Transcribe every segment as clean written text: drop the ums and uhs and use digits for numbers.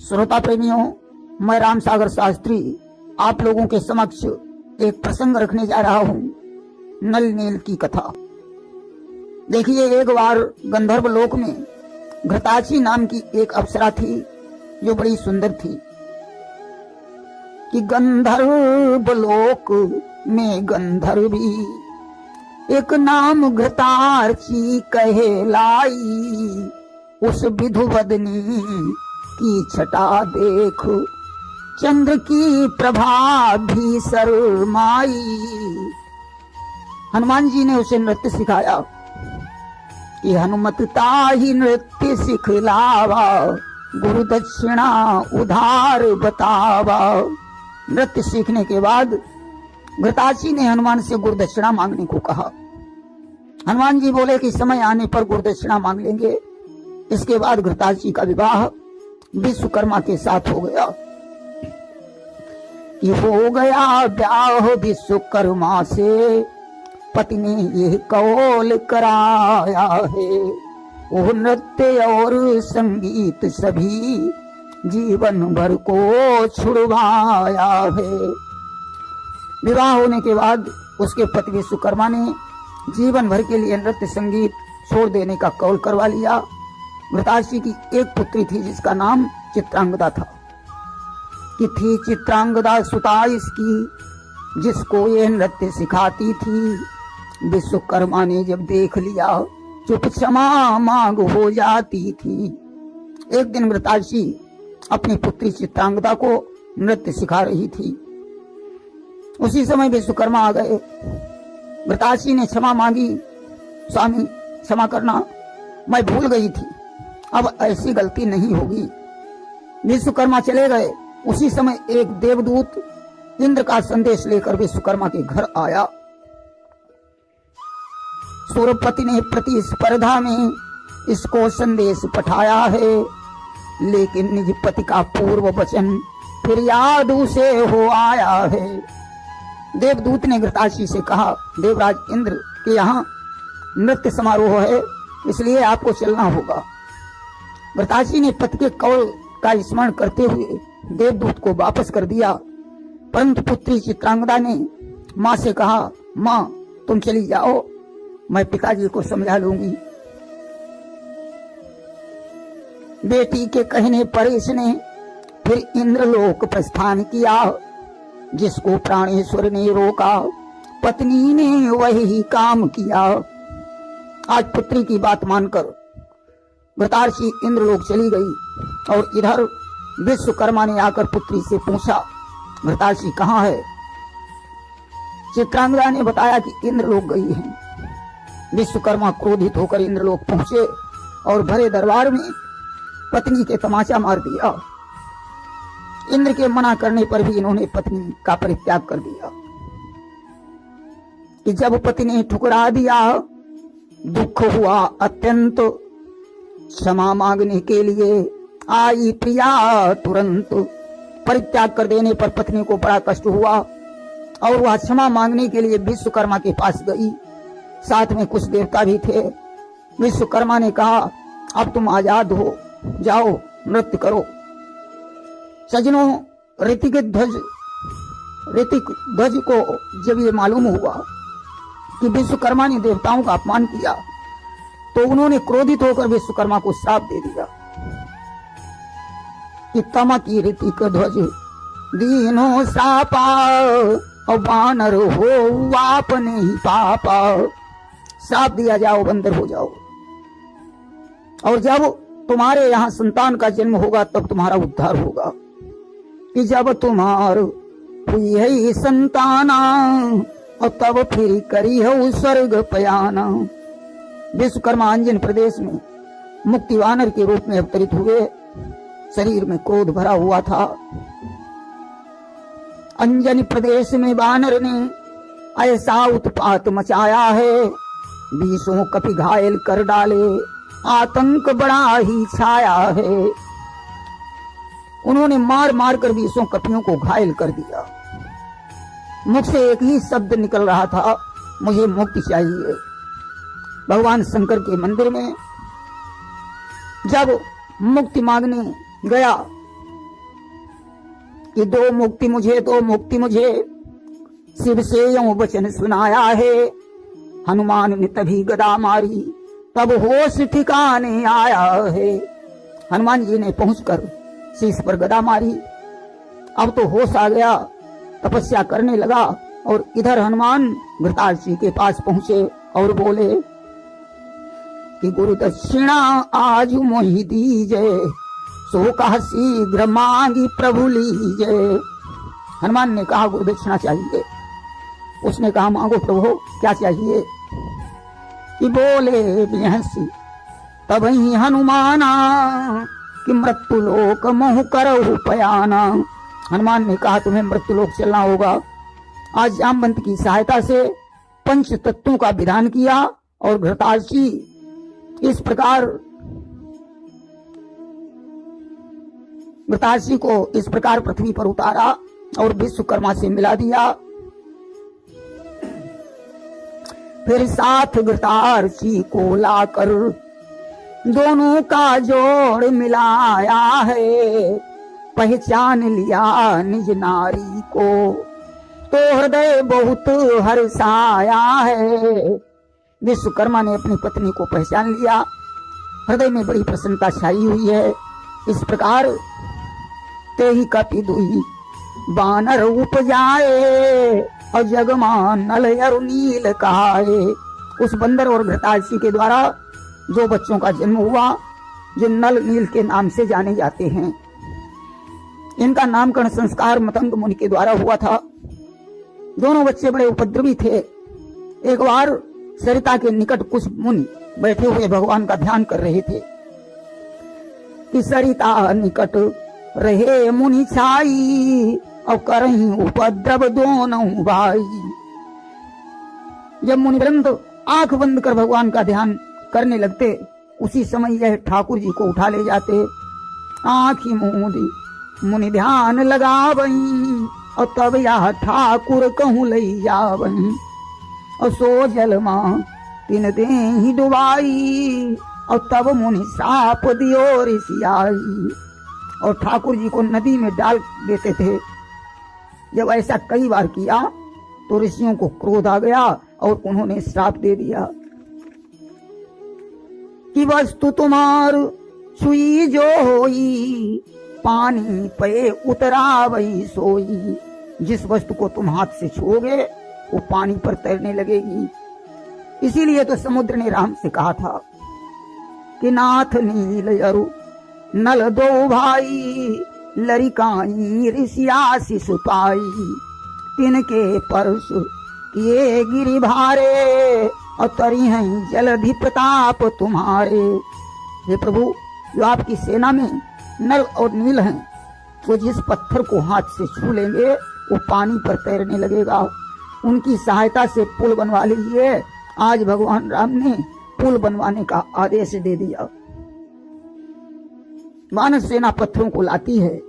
श्रोता प्रेमियों, मैं राम सागर शास्त्री आप लोगों के समक्ष एक प्रसंग रखने जा रहा हूँ, नल नील की कथा। देखिए, एक बार गंधर्व लोक में घृताची नाम की एक अप्सरा थी जो बड़ी सुंदर थी। कि गंधर्व लोक में गंधर्वी एक नाम घृताची कहलाई, उस विधुवदनी की छटा देख चंद्र की प्रभा भी शर्माई। हनुमान जी ने उसे नृत्य सिखाया कि हनुमता ही नृत्य सिखलावा, गुरु दक्षिणा उधार बतावा। नृत्य सीखने के बाद घृताची ने हनुमान से गुरु दक्षिणा मांगने को कहा। हनुमान जी बोले कि समय आने पर गुरु दक्षिणा मांग लेंगे। इसके बाद घृताची का विवाह विश्वकर्मा के साथ हो गया। ये हो गया ब्याह विश्वकर्मा से, पति ने ये कौल कराया है, वो नृत्य और संगीत सभी जीवन भर को छुड़वाया है। विवाह होने के बाद उसके पति विश्वकर्मा ने जीवन भर के लिए नृत्य संगीत छोड़ देने का कौल करवा लिया। घृताची की एक पुत्री थी जिसका नाम चित्रांगदा था। कि थी चित्रांगदा सुता इसकी, जिसको ये नृत्य सिखाती थी। विश्वकर्मा ने जब देख लिया चुप क्षमा मांग हो जाती थी। एक दिन घृताची अपनी पुत्री चित्रांगदा को नृत्य सिखा रही थी। उसी समय विश्वकर्मा आ गए। घृताची ने क्षमा मांगी, स्वामी क्षमा करना, मैं भूल गई थी, अब ऐसी गलती नहीं होगी। विश्वकर्मा चले गए। उसी समय एक देवदूत इंद्र का संदेश लेकर विश्वकर्मा के घर आया। सूर्यपति ने प्रतिस्पर्धा में इसको संदेश पठाया है, लेकिन निज पति का पूर्व वचन फिर याद उसे हो आया है। देवदूत ने घृताची से कहा, देवराज इंद्र के यहाँ नृत्य समारोह है, इसलिए आपको चलना होगा। घृताची ने पति के कौल का स्मरण करते हुए देवदूत को वापस कर दिया, परंतु पुत्री चित्रांगदा ने माँ से कहा, माँ तुम चली जाओ, मैं पिताजी को समझा लूंगी। बेटी के कहने पर इसने फिर इंद्रलोक प्रस्थान किया। जिसको प्राणेश्वर ने रोका, पत्नी ने वही काम किया। आज पुत्री की बात मानकर घृताची इंद्रलोक चली गई और इधर विश्वकर्मा ने आकर पुत्री से पूछा, घृताची कहाँ है? चित्रांगदा ने बताया कि इंद्रलोक गई है। विश्वकर्मा क्रोधित होकर इंद्रलोक पहुंचे और भरे दरबार में पत्नी के तमाचा मार दिया। इंद्र के मना करने पर भी इन्होंने पत्नी का परित्याग कर दिया। कि जब पति ने ठुकरा दिया, दुख हुआ अत्यंत। क्षमा मांगने के लिए आई प्रिया तुरंत। परित्याग कर देने पर पत्नी को बड़ा कष्ट हुआ और वह क्षमा मांगने के लिए विश्वकर्मा के पास गई। साथ में कुछ देवता भी थे। विश्वकर्मा ने कहा, अब तुम आजाद हो, जाओ नृत्य करो। सजनों, ऋतिक ध्वज को जब ये मालूम हुआ कि विश्वकर्मा ने देवताओं का अपमान किया, तो उन्होंने क्रोधित होकर विश्वकर्मा को श्राप दे दिया कि तमकी ऋतिक ध्वज दीनो सापा, और बानर हो आपने ही पापा। श्राप दिया, जाओ बंदर हो जाओ, और जब तुम्हारे यहाँ संतान का जन्म होगा तब तुम्हारा उद्धार होगा। कि जब तुम्हार हुई है संताना, और तब फिर करी है स्वर्ग पयाना। विश्वकर्मा अंजन प्रदेश में मुक्ति वानर के रूप में अवतरित हुए। शरीर में क्रोध भरा हुआ था। अंजन प्रदेश में वानर ने ऐसा उत्पात मचाया है, 20 कपि घायल कर डाले, आतंक बड़ा ही छाया है। उन्होंने मार मार कर 20 कपियों को घायल कर दिया। मुख से एक ही शब्द निकल रहा था, मुझे मुक्ति चाहिए। भगवान शंकर के मंदिर में जब मुक्ति मांगने गया कि दो मुक्ति मुझे, दो मुक्ति मुझे, शिव से यूं वचन सुनाया है। हनुमान ने तभी गदा मारी, तब होश ठिकाने आया है। हनुमान जी ने पहुंचकर शीश पर गदा मारी, अब तो होश आ गया, तपस्या करने लगा। और इधर हनुमान घृतार्थ जी के पास पहुंचे और बोले कि गुरु दक्षिणा आज मोहि दीजे, सो कहा शीघ्र मांगी प्रभु लीजे। हनुमान ने कहा गुरु दक्षिणा चाहिए। उसने कहा मांगो प्रभु, क्या चाहिए? कि बोले बिहसी तब ही हनुमाना, कि मृत्यु लोक मोह करहु पयाना। हनुमान ने कहा तुम्हें मृत्यु लोक चलना होगा। आज जामवंत की सहायता से पंच तत्वों का विधान किया और घृतार्थ जी इस प्रकार घृतार्थ जी को इस प्रकार पृथ्वी पर उतारा और विश्वकर्मा से मिला दिया। फिर साथ घृतार्थ जी को लाकर दोनों का जोड़ मिलाया है। पहचान लिया निज नारी को, तो हृदय बहुत हर्षाया है। विश्वकर्मा ने अपनी पत्नी को पहचान लिया, हृदय में बड़ी प्रसन्नता छाई हुई है। इस प्रकार ते ही कपि दुही बानर उपजाए, और जगमान नल अरु नील कहाए। उस बंदर और घृतार्थ जी के द्वारा जो बच्चों का जन्म हुआ, जो नल नील के नाम से जाने जाते हैं, इनका नामकरण संस्कार मतंग मुनि के द्वारा हुआ था। दोनों बच्चे बड़े उपद्रवी थे। एक बार सरिता के निकट कुछ मुनि बैठे हुए भगवान का ध्यान कर रहे थे कि सरिता निकट रहे मुनि छाई, और करहीं उपद्रव दोनों भाई। जब मुनि वृंद आंख बंद कर भगवान का ध्यान करने लगते, उसी समय यह ठाकुर जी को उठा ले जाते। आंखी मूंदी मुनि ध्यान लगावई, और तब यह ठाकुर कहूँ लई जावई। और सो जल मां तीन दे ही डुबाई, और तब मुनि साप दियो ऋषियाई। और ठाकुर जी को नदी में डाल देते थे। जब ऐसा कई बार किया तो ऋषियों को क्रोध आ गया और उन्होंने श्राप दे दिया कि वस्तु तुम्हार छुई जो होई, पानी पे उतरावई सोई। जिस वस्तु को तुम हाथ से छुओगे वो पानी पर तैरने लगेगी। इसीलिए तो समुद्र ने राम से कहा था कि नाथ नील अरु नल दो भाई, लरिकाई ऋषिया शिष पाई। तिनके परश किए गिरि भारे, और तरी हैं जलधि प्रताप तुम्हारे। हे प्रभु, जो आपकी सेना में नल और नील हैं, तो जिस पत्थर को हाथ से छू लेंगे वो पानी पर तैरने लगेगा। उनकी सहायता से पुल बनवा लीजिए। आज भगवान राम ने पुल बनवाने का आदेश दे दिया। मानव सेना पत्थरों को लाती है,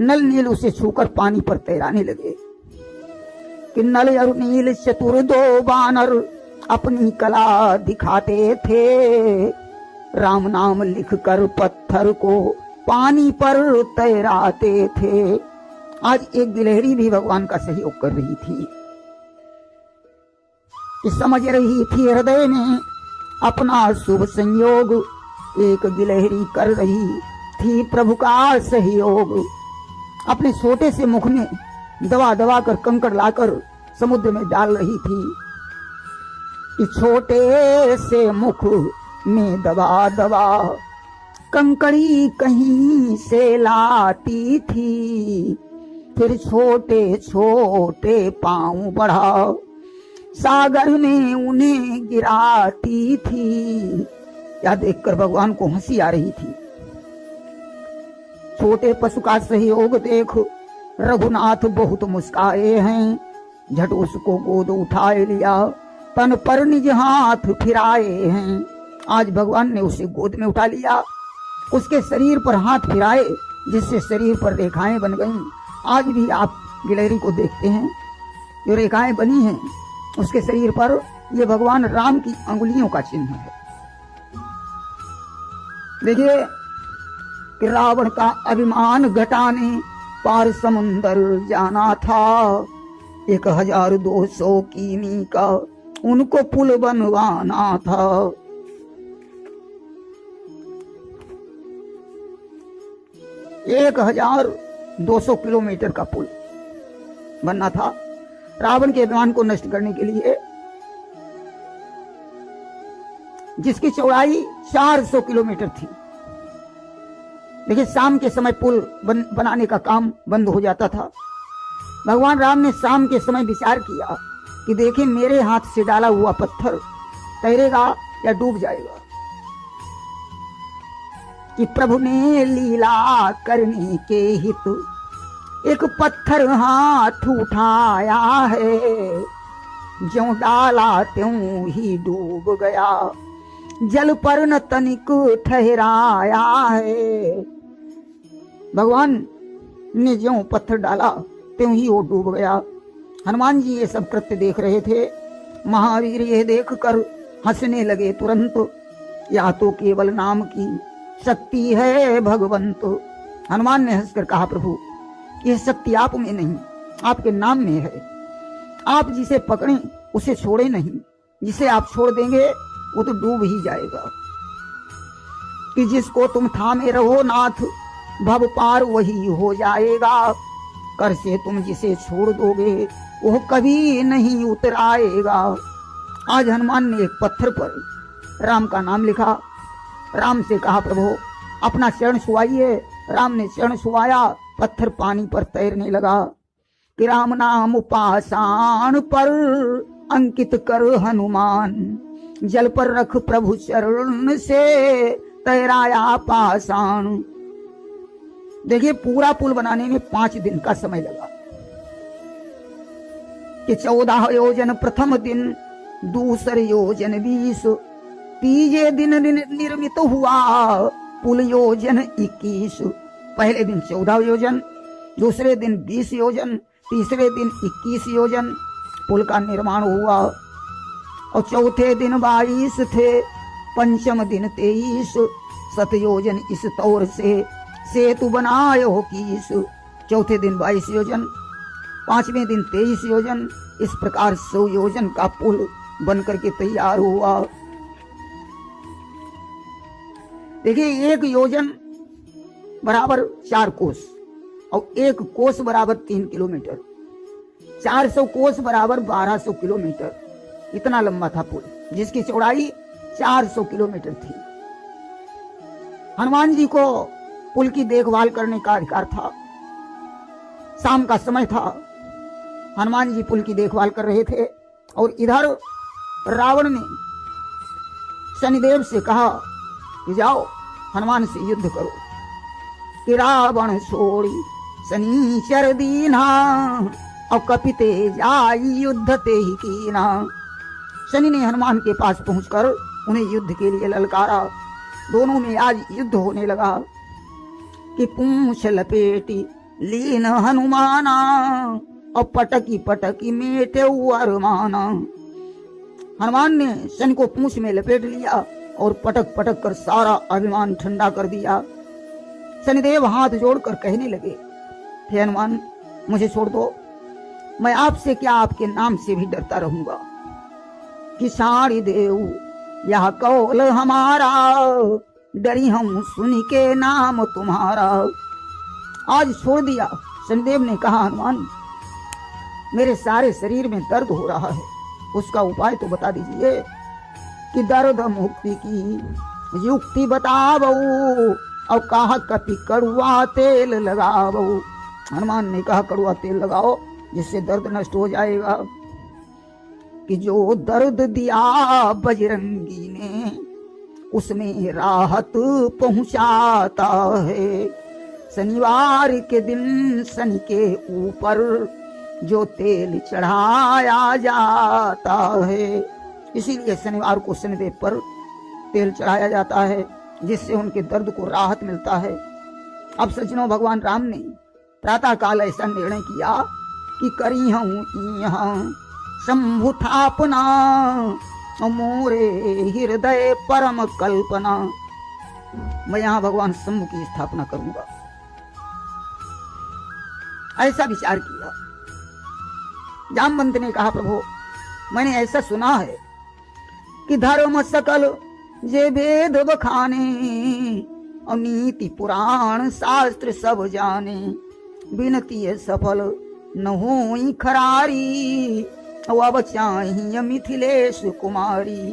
नल नील उसे छूकर पानी पर तैराने लगे कि नल और नील चतुर दो बानर अपनी कला दिखाते थे। राम नाम लिखकर पत्थर को पानी पर तैराते थे। आज एक गिलहरी भी भगवान का सहयोग कर रही थी कि समझ रही थी हृदय में अपना शुभ संयोग। एक गिलहरी कर रही थी प्रभु का सहयोग। अपने छोटे से मुख में दबा दबा कर कंकड़ लाकर समुद्र में डाल रही थी। इस छोटे से मुख में दबा दबा कंकड़ी कहीं से लाती थी। फिर छोटे छोटे पांव बढ़ा सागर में उन्हें गिराती थी। यह देखकर भगवान को हंसी आ रही थी। छोटे पशु का सहयोग देख रघुनाथ बहुत मुस्काए हैं। झट उसको गोद उठाए लिया, तन पर निज हाथ फिराए हैं। आज भगवान ने उसे गोद में उठा लिया, उसके शरीर पर हाथ फिराए, जिससे शरीर पर रेखाएं बन गईं। आज भी आप गिलहरी को देखते हैं, जो रेखाएं बनी हैं उसके शरीर पर, ये भगवान राम की अंगुलियों का चिन्ह है। देखिए कि रावण का अभिमान घटाने पार समुंदर जाना था, 1200 किमी का उनको पुल बनवाना था। 1200 किलोमीटर का पुल बनना था रावण के अभिमान को नष्ट करने के लिए, जिसकी चौड़ाई 400 किलोमीटर थी। देखिए, शाम के समय पुल बनाने का काम बंद हो जाता था। भगवान राम ने शाम के समय विचार किया कि देखिए, मेरे हाथ से डाला हुआ पत्थर तैरेगा या डूब जाएगा। कि प्रभु ने लीला करने के हित एक पत्थर हाथ उठाया है, ज्यों डाला त्यों ही डूब गया, जल पर न तनिक ठहराया है। भगवान ने ज्यों पत्थर डाला त्यों ही वो डूब गया। हनुमान जी ये सब कृत्य देख रहे थे। महावीर ये देखकर हंसने लगे तुरंत। या तो केवल नाम की शक्ति है भगवंत। हनुमान ने हंसकर कहा, प्रभु यह शक्ति आप में नहीं, आपके नाम में है। आप जिसे पकड़ें उसे छोड़े नहीं, जिसे आप छोड़ देंगे वो तो डूब ही जाएगा। कि जिसको तुम थामे रहो नाथ, भव पार वही हो जाएगा। कर से तुम जिसे छोड़ दोगे वो कभी नहीं उतर आएगा। आज हनुमान ने एक पत्थर पर राम का नाम लिखा। राम से कहा, प्रभु अपना चरण छुआइए। राम ने चरण छुआया, पत्थर पानी पर तैरने लगा। कि राम नाम पाषाण पर अंकित कर हनुमान, जल पर रख प्रभु चरण से तैराया पाषाण। देखिए, पूरा पुल बनाने में 5 दिन का समय लगा। कि 14 योजन प्रथम दिन, दूसरे योजन 20, तीजे दिन निर्मित हुआ पुल योजन 21। पहले दिन 14 योजन, दूसरे दिन 20 योजन, तीसरे दिन 21 योजन पुल का निर्माण हुआ। और चौथे दिन 22 थे, पंचम दिन 23, 7 योजन इस तौर से सेतु बनायो 21। चौथे दिन 22 योजन, 5वें दिन 23 योजन। इस प्रकार 100 योजन का पुल बनकर के तैयार हुआ। देखिए, 1 योजन बराबर 4 कोस और 1 कोस बराबर 3 किलोमीटर। 400 कोस बराबर 1200 किलोमीटर। इतना लंबा था पुल, जिसकी चौड़ाई 400 किलोमीटर थी। हनुमान जी को पुल की देखभाल करने का अधिकार था। शाम का समय था, हनुमान जी पुल की देखभाल कर रहे थे। और इधर रावण ने शनिदेव से कहा कि जाओ हनुमान से युद्ध करो। कि रावण छोड़ी शनिचर दीना, और कपिते जाई युद्ध ते ही कीना। शनि ने हनुमान के पास पहुंचकर उन्हें युद्ध के लिए ललकारा। दोनों में आज युद्ध होने लगा। कि पूंछ लपेटी लीन हनुमाना, और पटकी पटकी मेटे अरमाना। हनुमान ने शनि को पूंछ में लपेट लिया और पटक पटक कर सारा अभिमान ठंडा कर दिया। शनिदेव हाथ जोड़कर कहने लगे, हे हनुमान, मुझे छोड़ दो। मैं आपसे क्या, आपके नाम से भी डरता रहूंगा। कि साड़ी देव यह कौल हमारा, डरी हम सुन के नाम तुम्हारा। आज छोड़ दिया। शनिदेव ने कहा, हनुमान मेरे सारे शरीर में दर्द हो रहा है, उसका उपाय तो बता दीजिए। कि दर्द मुक्ति की युक्ति बताओ, और कहा कपि कड़ुआ तेल लगाओ। हनुमान ने कहा, कड़ुआ तेल लगाओ जिससे दर्द नष्ट हो जाएगा। कि जो दर्द दिया बजरंगी ने, उसमें राहत पहुंचाता है। शनिवार के दिन शनि के ऊपर जो तेल चढ़ाया जाता है, इसीलिए शनिवार को शनिदेव पर तेल चढ़ाया जाता है, जिससे उनके दर्द को राहत मिलता है। अब सज्जनों, भगवान राम ने प्रातः काल ऐसा निर्णय किया कि करी हूं यहाँ शंभु थापना, मोरे हृदय परम कल्पना। मैं यहाँ भगवान शंभु की स्थापना करूंगा। ऐसा विचार किया। जामवंत ने कहा, प्रभु मैंने ऐसा सुना है कि धर्म सकल जे वेद बखाने और नीति पुराण शास्त्र सब जाने, बिनती सफल न होई खरारी, अब चाहिए मिथिलेश कुमारी।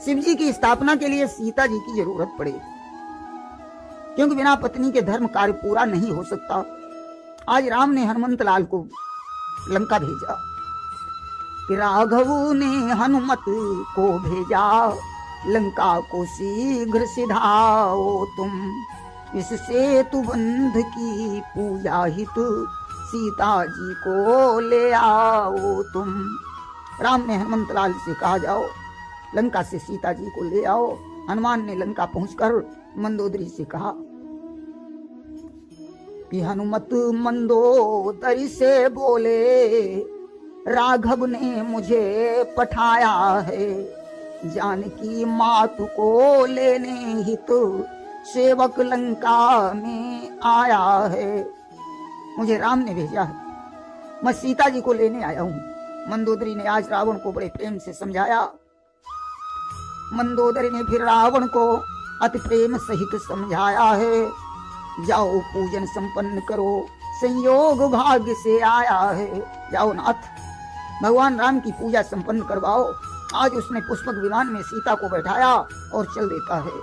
शिव जी की स्थापना के लिए सीता जी की जरूरत पड़े, क्योंकि बिना पत्नी के धर्म कार्य पूरा नहीं हो सकता। आज राम ने हनुमंत लाल को लंका भेजा कि राघव ने हनुमत को भेजा, लंका को शीघ्र सिधाओ तुम, इस सेतु बंध की पूजा हित सीता जी को ले आओ तुम। राम ने हनुमंत लाल से कहा, जाओ लंका से सीता जी को ले आओ। हनुमान ने लंका पहुंचकर मंदोदरी से कहा कि हनुमत मंदोदरी से बोले, राघव ने मुझे पठाया है, जानकी मातु को लेने हित सेवक लंका में आया है। मुझे राम ने भेजा है, मैं सीता जी को लेने आया हूं। मंदोदरी ने आज रावण को बड़े प्रेम से समझाया। मंदोदरी ने फिर रावण को अति प्रेम सहित समझाया है, जाओ पूजन संपन्न करो, संयोग भाग्य से आया है। जाओ नाथ, भगवान राम की पूजा संपन्न करवाओ। आज उसने पुष्पक विमान में सीता को बैठाया और चल देता है।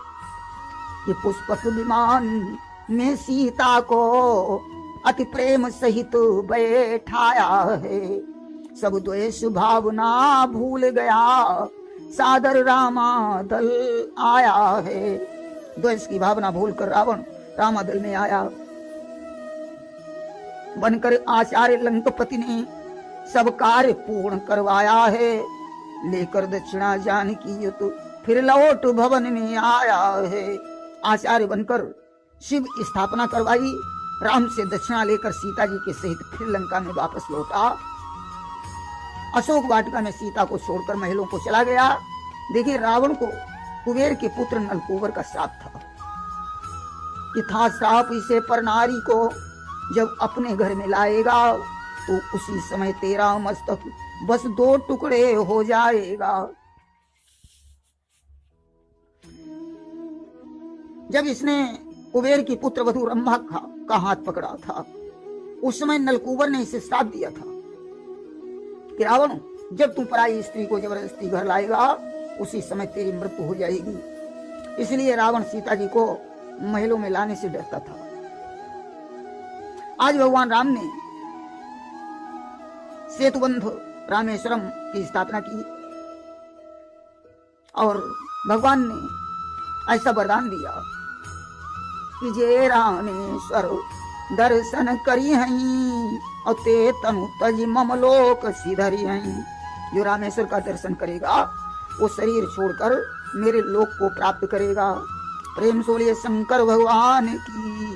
ये पुष्पक विमान में सीता को अति प्रेम सहित बैठाया है, सब द्वेष भावना भूल गया, सादर रामादल आया है। द्वेष की भावना भूलकर रावण रामादल में आया। बनकर आचार्य लंकपति ने सब कार्य पूर्ण करवाया है, लेकर दक्षिणा जानकी युत फिर लौट भवन में आया है। आचार्य बनकर शिव स्थापना करवाई, राम से दक्षिणा लेकर सीता जी के सहित फिर लंका में वापस लौटा। अशोक वाटिका में सीता को छोड़कर महलों को चला गया। देखिए, रावण को कुबेर के पुत्र नलकूबर का श्राप था कि था श्राप इसे पर नारी को जब अपने घर में लाएगा तो उसी समय तेरा मस्तक बस 2 टुकड़े हो जाएगा। जब इसने कुबेर की पुत्र वधू रंभा का हाथ पकड़ा था, उस समय नलकूबर ने इसे श्राप दिया था कि रावण, जब तू पराई स्त्री को जबरदस्ती घर लाएगा उसी समय तेरी मृत्यु हो जाएगी। इसलिए रावण सीता जी को महलों में लाने से डरता था। आज भगवान राम ने सेतुबंध रामेश्वरम की स्थापना की और भगवान ने ऐसा वरदान दिया कि जे रामेश्वर दर्शन करी हई और ते तनु तज मम लोक सिधरी हई। जो रामेश्वर का दर्शन करेगा वो शरीर छोड़कर मेरे लोक को प्राप्त करेगा। प्रेम सोलिए शंकर भगवान की।